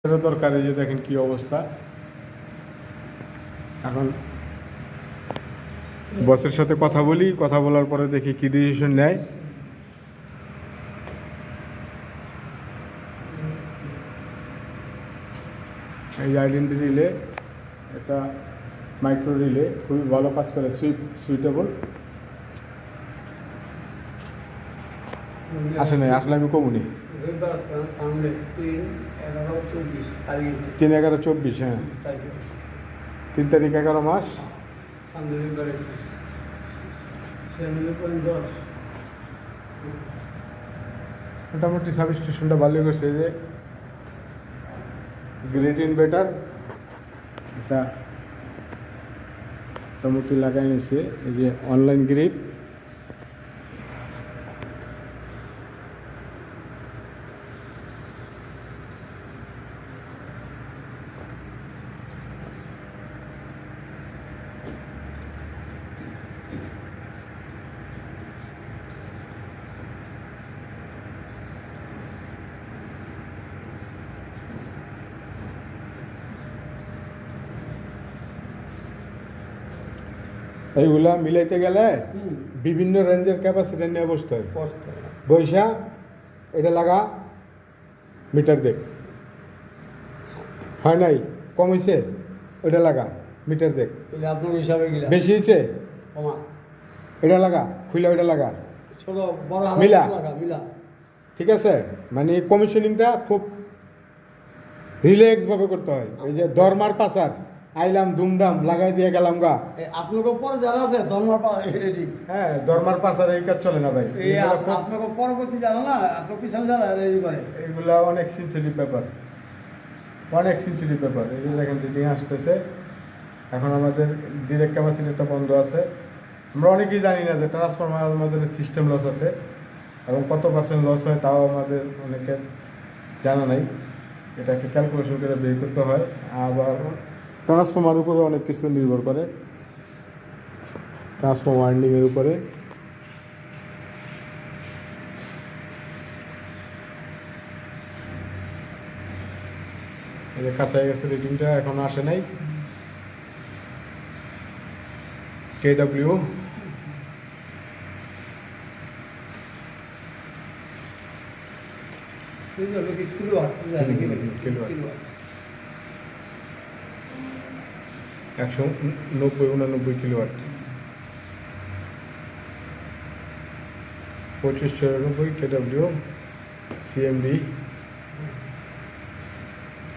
দরকার। এই যে দেখেন কি অবস্থা। এখন বসের সাথে কথা বলি, কথা বলার পরে দেখি কি ডিসিশন নেয়। এই আইডেন্টি রিলে, এটা মাইক্রো রিলে, খুবই ভালো কাজ করে, সুইটেবল। আসে নাই, আসলে আমি কমুনি 3/11/24, হ্যাঁ 3 তারিখ 11 মাস। মোটামুটি সাবস্টেশনটা ভালোই করছে। যে গ্রেট ইনভার্টার এটা মোটামুটি লাগাই নিয়েছে। এই যে অনলাইন গ্রিপ, এইগুলা মিলাইতে গেলে বিভিন্ন রেঞ্জের ক্যাপাসিটি নিয়ে বসতে হয়। বৈশা এটা লাগা, মিটার দেখ, হয় নাই, কম হয়েছে, ওইটা লাগা, মিটার দেখ, আপনার হিসাবে বেশি হয়েছে, এটা লাগা, খুলে ওইটা লাগা, ছোট বড় মিলা মিলা। ঠিক আছে, মানে কমিশনিংটা খুব রিল্যাক্স ভাবে করতে হয়। এই যে ধর্মার পাচার আইলাম ধুমধাম লাগাই দিয়ে গেলাম গা, আপনাকে পরে যারা আছে ধর্মার হ্যাঁ ধর্মার পাচার এই কাজ চলে না ভাই। আপনাকে পরবর্তী জানা না, আপনার পিছনে যারা রেডি করে, এগুলা অনেক সেন্সিটিভ ব্যাপার, অনেক সেন্সিটিভ ব্যাপার। এই যে দেখেন রিডিং আসতেছে। এখন আমাদের ডিরেক্ট ক্যাপাসিটিটা বন্ধ আছে। আমরা অনেকেই জানি না যে ট্রান্সফরমার আমাদের সিস্টেম লস আছে, এবং কত পার্সেন্ট লস হয় তাও আমাদের অনেকের জানা নাই। এটাকে ক্যালকুলেশন করে বের করতে হয়। আবার ট্রান্সফরমার উপরে অনেক কিছু নির্ভর করে, ট্রান্সফরমার ওয়াইন্ডিংয়ের উপরে। এই যে কাছাই গেছে রিডিংটা, এখনো আসে নাই। কেডব্লিউ কিলোওয়াট 190-89 কিলোওয়াট, 2594 কেডব্লিউ সিএমডি।